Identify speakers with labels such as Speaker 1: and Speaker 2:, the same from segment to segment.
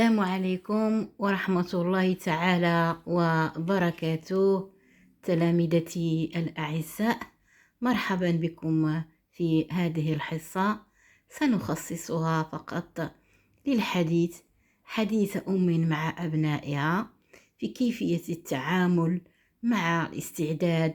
Speaker 1: السلام عليكم ورحمة الله تعالى وبركاته. تلامذتي الأعزاء، مرحبا بكم في هذه الحصة. سنخصصها فقط للحديث، حديث أم مع أبنائها في كيفية التعامل مع الاستعداد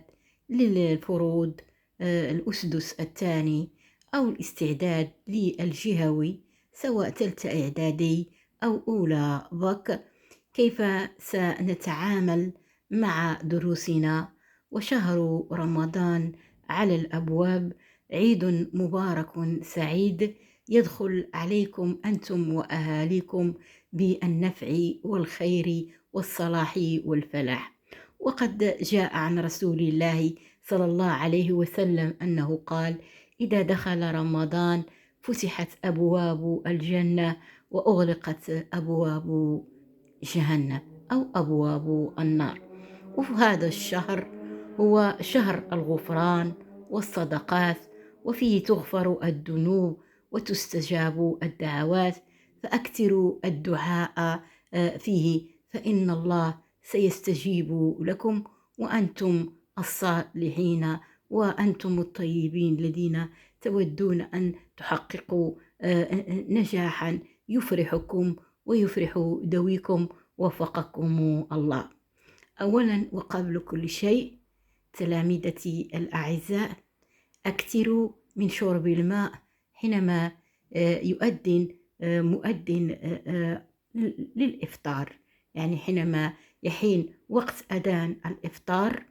Speaker 1: للفروض، الأسدس الثاني أو الاستعداد للجهوي، سواء ثالثة إعدادي أو أولى بك. كيف سنتعامل مع دروسنا وشهر رمضان على الأبواب؟ عيد مبارك سعيد يدخل عليكم أنتم وأهاليكم بالنفع والخير والصلاح والفلاح. وقد جاء عن رسول الله صلى الله عليه وسلم أنه قال: إذا دخل رمضان فتحت أبواب الجنة وأغلقت أبواب جهنم أو أبواب النار. وهذا الشهر هو شهر الغفران والصدقات، وفيه تغفر الذنوب وتستجاب الدعوات، فأكثروا الدعاء فيه، فإن الله سيستجيب لكم، وأنتم الصالحين وأنتم الطيبين الذين تودون أن تحققوا نجاحا يفرحكم ويفرح ذويكم، وفقكم الله. أولا وقبل كل شيء، تلامذتي الأعزاء، أكثروا من شرب الماء حينما يؤذن مؤذن للإفطار، يعني حينما يحين وقت أذان الإفطار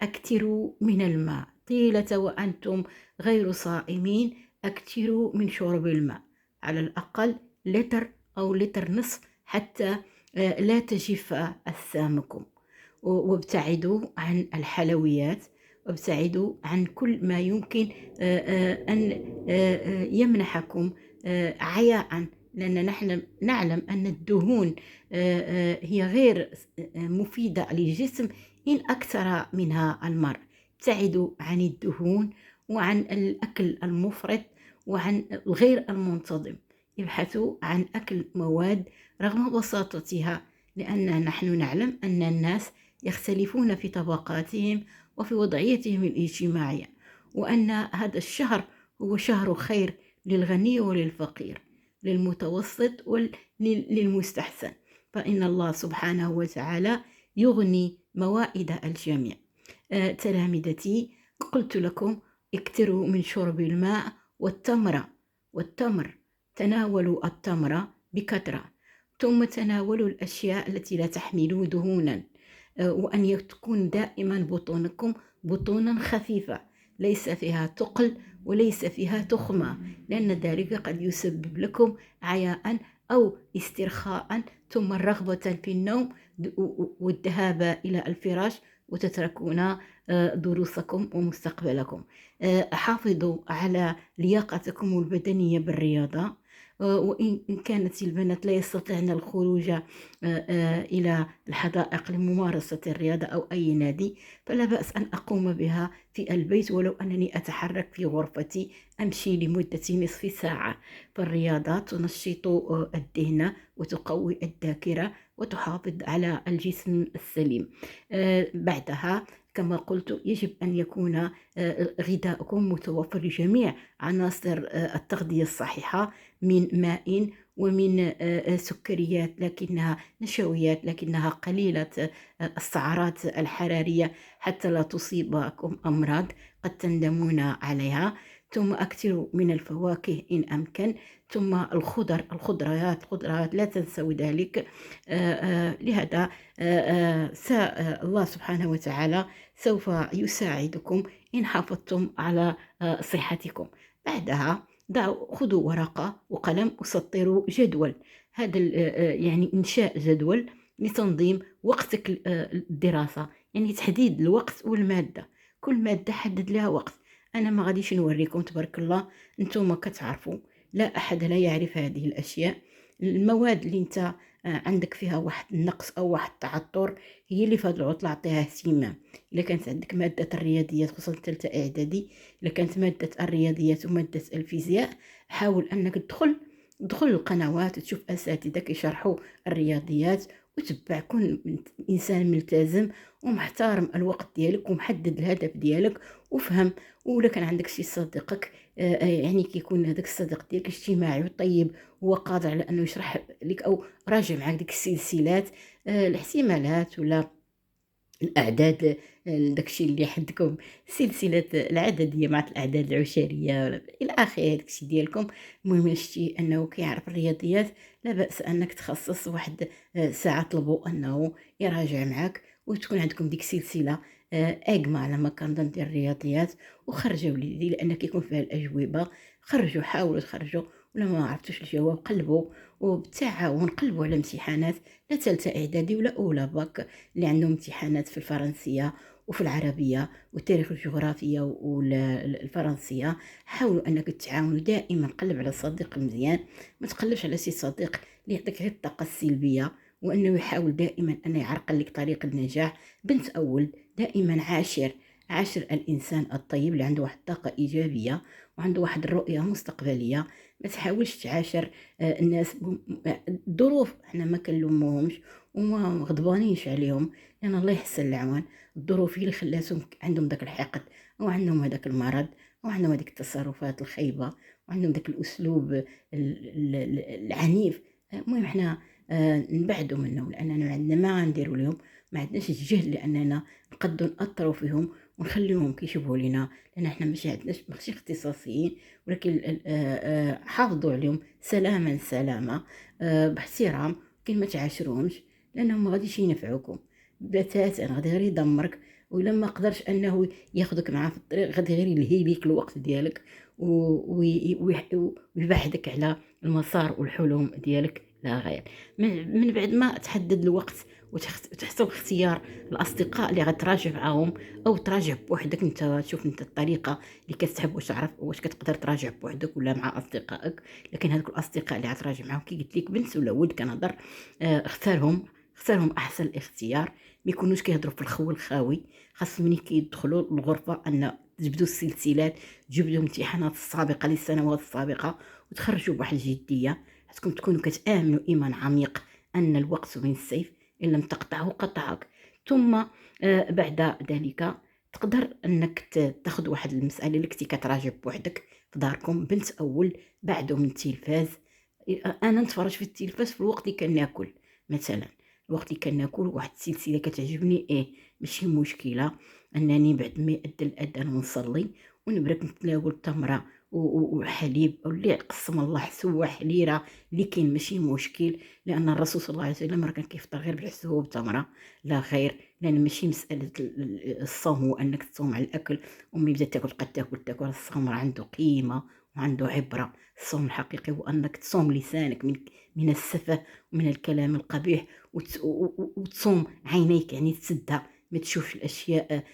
Speaker 1: أكثروا من الماء. طيلة وأنتم غير صائمين أكثروا من شرب الماء، على الأقل لتر أو لتر نصف، حتى لا تجف أجسامكم. وابتعدوا عن الحلويات، وابتعدوا عن كل ما يمكن أن يمنحكم عياء، لأن نحن نعلم أن الدهون هي غير مفيدة للجسم إن أكثر منها المرء. ابتعدوا عن الدهون وعن الأكل المفرط وعن الغير المنتظم. ابحثوا عن أكل مواد رغم بساطتها، لأن نحن نعلم أن الناس يختلفون في طبقاتهم وفي وضعيتهم الاجتماعية، وأن هذا الشهر هو شهر خير للغني وللفقير، للمتوسط وللمستحسن، فإن الله سبحانه وتعالى يغني موائد الجميع. تلامذتي، قلت لكم اكثروا من شرب الماء والتمر. تناولوا التمر بكثرة، ثم تناولوا الأشياء التي لا تحمل دهونا، وأن تكون دائما بطونكم بطونا خفيفة ليس فيها ثقل وليس فيها تخمة، لأن ذلك قد يسبب لكم عياء أو استرخاء، ثم الرغبة في النوم والذهاب إلى الفراش، وتتركون دروسكم ومستقبلكم. حافظوا على لياقتكم البدنية بالرياضة، وإن كانت البنات لا يستطيعن الخروج إلى الحدائق لممارسة الرياضة أو أي نادي، فلا بأس أن أقوم بها في البيت، ولو أنني أتحرك في غرفتي أمشي لمدة نصف ساعة. فالرياضة تنشط الذهن وتقوي الذاكرة وتحافظ على الجسم السليم. بعدها كما قلت يجب أن يكون غذاؤكم متوفر لجميع عناصر التغذية الصحيحة، من ماء ومن سكريات لكنها نشويات لكنها قليلة السعرات الحرارية، حتى لا تصيبكم أمراض قد تندمون عليها. ثم أكثروا من الفواكه إن أمكن، ثم الخضروات لا تنسوا ذلك. لهذا الله سبحانه وتعالى سوف يساعدكم إن حافظتم على صحتكم. بعدها خذوا ورقة وقلم وسطروا جدول. هذا يعني إنشاء جدول لتنظيم وقتك الدراسة، يعني تحديد الوقت والمادة، كل مادة حدد لها وقت. أنا ما غاديش نوريكم، تبارك الله أنتم كتعرفوا، لا أحد لا يعرف هذه الأشياء. المواد اللي انت عندك فيها واحد النقص أو واحد التعثر هي اللي في هذه العطلة عطيها اهتمام. إلا كانت عندك مادة الرياضيات خصوصا ثالثة إعدادي، إلا كانت مادة الرياضيات ومادة الفيزياء، حاول أنك تدخل دخل القنوات وتشوف اساتذه كيشرحوا الرياضيات، وتبع، كون انسان ملتزم ومحترم الوقت ديالك ومحدد الهدف ديالك وفهم. ولا كان عندك شي صديقك يعني كيكون هذاك الصديق ديالك اجتماعي وطيب، هو قادر على انه يشرح لك او راجع معك ديك السلسلات، الاحتمالات ولا الأعداد، داكشي اللي عندكم سلسلة العددية مع الأعداد العشرية ولا إلى آخره داكشي ديالكم. المهم إلا شتي أنه كيعرف الرياضيات، لا بأس أنك تخصص واحد ساعة طلبوا أنه يراجع معاك، وتكون عندكم ديك السلسلة أجمع على ما كنظن ديال الرياضيات. وخرجوا وليدي لأن كيكون فيها الأجوبة، خرجوا، حاولوا تخرجوا، ولا ما عرفتوش الجواب قلبوا، وبالتعاون قلبوا على امتحانات لا تالتة إعدادي ولا أولى باك اللي عندهم امتحانات في الفرنسية وفي العربية والتاريخ والجغرافيا والفرنسية. حاولوا أنك تعاونوا دائما، قلب على صديق مزيان، ما تقلبش على شي صديق اللي يعطيك غير الطاقة السلبية، وأنه يحاول دائما أنه يعرقل لك طريق النجاح. بنت أو ولد، دائما عاشر الإنسان الطيب اللي عنده واحد الطاقة إيجابية وعنده واحد الرؤية مستقبلية. ما تحاولش تعاشر الناس الظروف، احنا ما كنلوموهمش وما غضبانينش عليهم، لان الله يحسن العوان. الظروف هي اللي خلاتهم عندهم داك الحقد، او عندهم هذاك المرض، او عندهم هذيك التصرفات الخايبه، وعندهم داك الاسلوب العنيف. المهم احنا نبعدوا منهم، لاننا عندنا ما غنديروا لهم، ما عندناش الجهد لاننا نقدروا ناثروا فيهم ونخليهم كيشبهوا لينا، لان احنا ماشي اختصاصيين، ولكن حافظوا عليهم سلاما سلاما، باحترام، كي ما تعاشروهمش لانهم ما غاديش ينفعوكم بتاتا، غادي غير يدمرك. وإلا ما قدرش انه ياخذك معاه في الطريق، غادي غير يلهي ليك الوقت ديالك ويبعدك على المسار والحلم ديالك لا غير. من بعد ما تحدد الوقت وتحسب اختيار الاصدقاء اللي غتراجع معاهم، او تراجع بوحدك انت، تشوف انت الطريقه اللي كتحب، واش تعرف واش كتقدر تراجع بوحدك ولا مع اصدقائك. لكن هذوك الاصدقاء اللي غتراجع معاهم كي قلت لك بنت ولا ولد كنهضر، اختارهم احسن الاختيار، ما يكونوش كيهضروا في الخو الخاوي. خاصهم ملي كيدخلوا الغرفه ان تجبدوا السلسلات، تجبدوا الامتحانات السابقه للسنوات السابقه، وتخرجوا بواحد الجديه، حتكم تكونوا كتامنوا ايمان عميق ان الوقت من السيف، ان لم تقطعه قطعك. ثم بعد ذلك تقدر انك تاخذ واحد المساله اللي كنتي كتراجع بوحدك في داركم، بنت او ولد، بعدو من التلفاز. انا نتفرج في التلفاز في الوقت اللي كناكل مثلا، الوقت اللي كناكل واحد السلسله كتعجبني، ماشي مشكله انني بعد ما يأذن الاذان ونصلي ونبرك نتناول التمره وحليب، او اللي قسم الله حسوه حليره اللي كاين ماشي مشكل، لان الرسول صلى الله عليه وسلم راه كان كيفطر غير بالحسوه والتمره لا غير. لان ماشي مساله الصوم هو انك تصوم على الاكل، وملي بدات تاكل قد تاكل. الصوم راه عنده قيمه وعنده عبره. الصوم الحقيقي هو انك تصوم لسانك من السفه ومن الكلام القبيح، وتصوم عينيك، يعني تسدها ما تشوفش الاشياء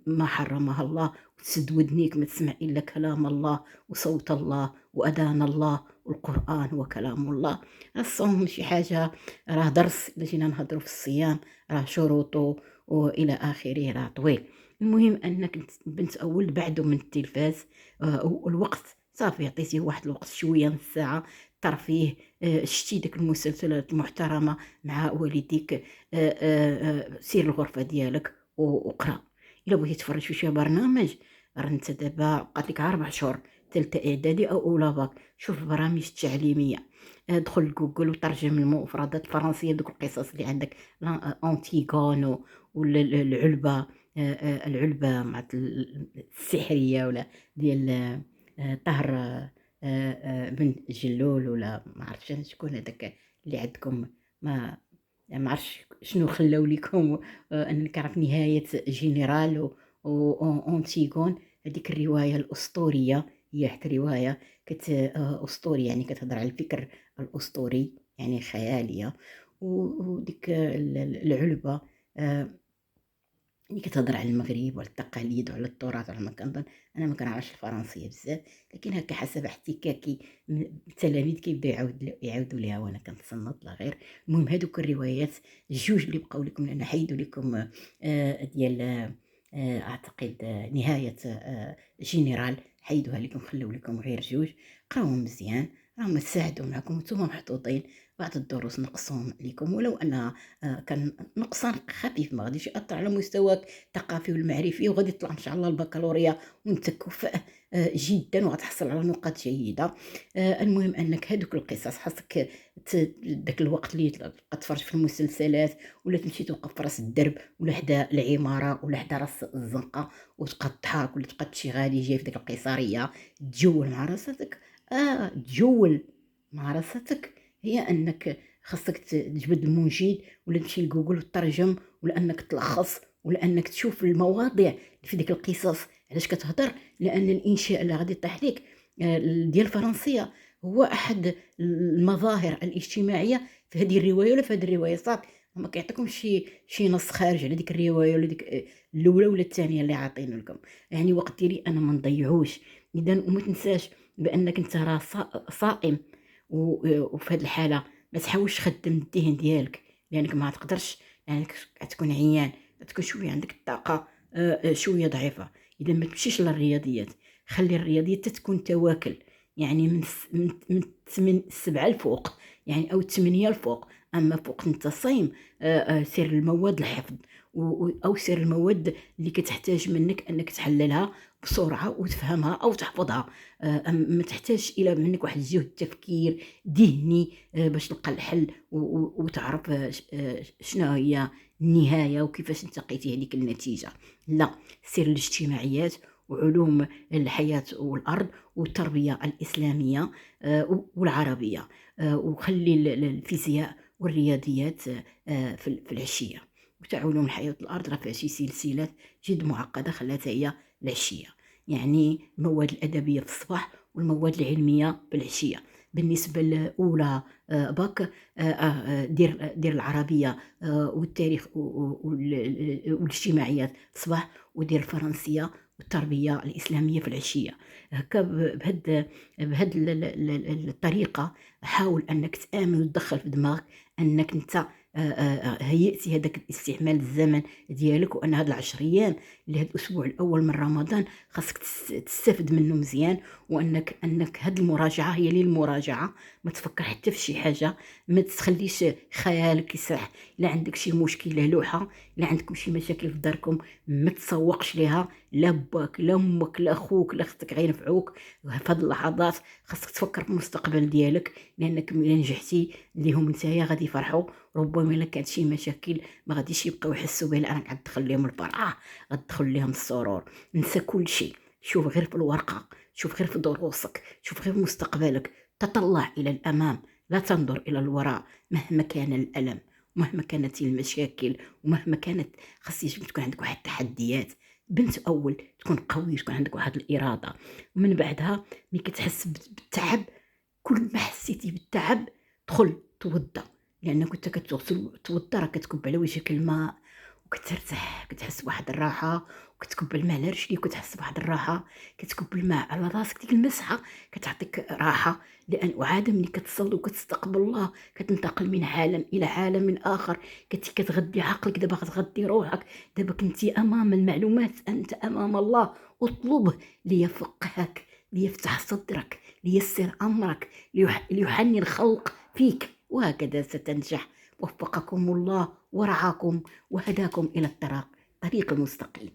Speaker 1: ما حرمها الله، وتسد ودنيك ما تسمع الا كلام الله وصوت الله واذان الله والقران وكلام الله. الصوم شي حاجه، راه درس الا جينا نهضروا في الصيام، راه شروطه والى اخره راه طويل. المهم انك بنت او ولد بعدو من التلفاز، والوقت صافي عطيتيه واحد الوقت شويه نص ساعه ترفيه، شتي ديك المسلسلات المحترمه مع والديك، سير الغرفه ديالك وقرا. الا بغيتي تفرج في شي برنامج، راه انت دابا بقات لك 4 شهور ثالثه اعدادي او اولى باك، شوف البرامج التعليميه، دخل لجوجل وترجم المفردات الفرنسيه، دوك القصص اللي عندك، انتيغون ولا العلبه مع السحريه، ولا ديال طهر بن جلول، ولا ما عرفتش انا شكون هذاك اللي عندكم، ما عرفتش شنو خلاو لكم. انا كنعرف نهايه جينيرال وانتيغون، هذيك الروايه الاسطوريه، هي حتى روايه اسطوري، يعني كتهضر على الفكر الاسطوري، يعني خياليه. وديك العلبه اللي كتهضر على المغرب وعلى التقاليد وعلى التراث، على ما كنظن. انا ما كنعرفش الفرنسيه بزاف، لكن هكا حسب احتكاكي التلاميذ كيبداو يعاودوا ليها وانا كنتصنت لا غير. المهم هذوك الروايات الجوج اللي بقاو لكم، لان حيدوا لكم ديال اعتقد نهايه جينيرال، حيدوها لكم، خلوا لكم غير جوج، قراوهم مزيان، راهم تساعدوا معاكم نتوما محطوطين. بعض الدروس نقصهم عليكم ولو أنها كان نقصان خفيف، ما غاديش يأثر على مستواك الثقافي والمعرفي، وغادي تطلع إن شاء الله البكالوريا وأنت كفء جدًا وغتحصل على نقاط جيدة. المهم أنك هادوك القصص خاصك داك الوقت اللي تبقى تتفرج في المسلسلات ولا تمشي توقف في راس الدرب ولا حدا العمارة ولا حدا راس الزنقة وتبقى تضحك ولا تبقى تمشي غادي جاي في ديك القيصرية تجول مع راساتك. تجول مع راساتك هي أنك خاصك تجبد المنشد ولا تمشي لجوجل وتترجم، ولا أنك تلخص، ولا أنك تشوف المواضيع اللي في ديك القصص علاش كتهضر، لأن الإنشاء اللي غادي يطيح ليك ديال الفرنسية هو أحد المظاهر الاجتماعية في هذه الرواية ولا في هذه الرواية. صافي ما كيعطيكمش شي نص خارج على ديك الرواية ولا ديك الأولى ولا الثانية اللي عاطينه لكم. يعني وقت ديالي أنا ما نضيعوش. إذا وما تنساش بأنك أنت راه صائم، وفي هذه الحالة ما تحاولش تخدم الذهن ديالك لأنك ما تقدرش، لأنك غتكون عيان، غتكون شوية عندك الطاقة شوية ضعيفة. إذا ما تمشيش للرياضيات، خلي الرياضيات تكون تواكل، يعني من 7 الفوق يعني أو 8 الفوق. أما فوق أنت صايم سير المواد الحفظ أو سير المواد اللي كتحتاج منك أنك تحللها بسرعة وتفهمها أو تحفظها. ما تحتاج إلى منك واحد الجهد تفكير ذهني باش تلقى الحل وتعرف شنو هي النهاية وكيفاش انتقيتي هذيك النتيجة. لا، سير الاجتماعيات وعلوم الحياة والأرض والتربية الإسلامية والعربية، وخلي الفيزياء والرياضيات في العشية. وتاع علوم الحياة والأرض راه فيها شي سلسلات جد معقدة خلاتها هي العشية، يعني المواد الأدبية في الصباح والمواد العلمية في العشية. بالنسبة لأولى باك دير العربية والتاريخ والاجتماعيات في الصباح، ودير الفرنسية والتربية الإسلامية في العشية. هكا بهاد الطريقة حاول أنك تآمن وتدخل في دماغك أنك أنت هيئتي هذاك الاستعمال الزمن ديالك، وأن هاد 10 أيام اللي هاد الأسبوع الأول من رمضان خاصك تستافد منه مزيان، وأنك هاد المراجعة هي للمراجعة. ما تفكر حتى في شي حاجة، ما تخليش خيالك يسرح. لا عندك شي مشكلة لوحة، لا عندكم شي مشاكل في داركم، ما تسوقش ليها، لا باك لا امك لا خوك لا اختك غينفعوك. في هاد اللحظات خاصك تفكر في المستقبل ديالك، لانك ملي نجحتي اللي هم نتايا غادي يفرحوا. ربما الا كانت شي مشاكل ما غاديش يبقاو يحسوا بها، لانك غتدخل لهم الفرحه، غتدخل لهم السرور. نسى كل شيء، شوف غير في الورقه، شوف غير في دروسك، شوف غير في مستقبلك، تطلع الى الامام لا تنظر الى الوراء. مهما كان الالم، ومهما كانت المشاكل، ومهما كانت خاص تكون عندك واحد التحديات. بنت اول تكون قوي، تكون عندك واحد الاراده. ومن بعدها ملي كتحس بالتعب، كل ما حسيتي بالتعب دخل توضا، لان كنت كتغسل توضا راه كتكب على وجهك الماء وكترتاح، كتحس بواحد الراحه، وكتكب الماء على رجليك وتحس بواحد الراحه، كتكب الماء على راسك. ديك المسحه كتعطيك راحه، لان وعاده ملي كتصلي وكتستقبل الله كتنتقل من عالم الى عالم اخر. كتغذي عقلك، دابا غتغذي روحك. دابا كنتي امام المعلومات، انت امام الله. اطلبه ليفقهك، ليفتح صدرك، ليسر امرك، ليحني الخلق فيك، وهكذا ستنجح. وفقكم الله ورعاكم وهداكم الى الطريق المستقيم.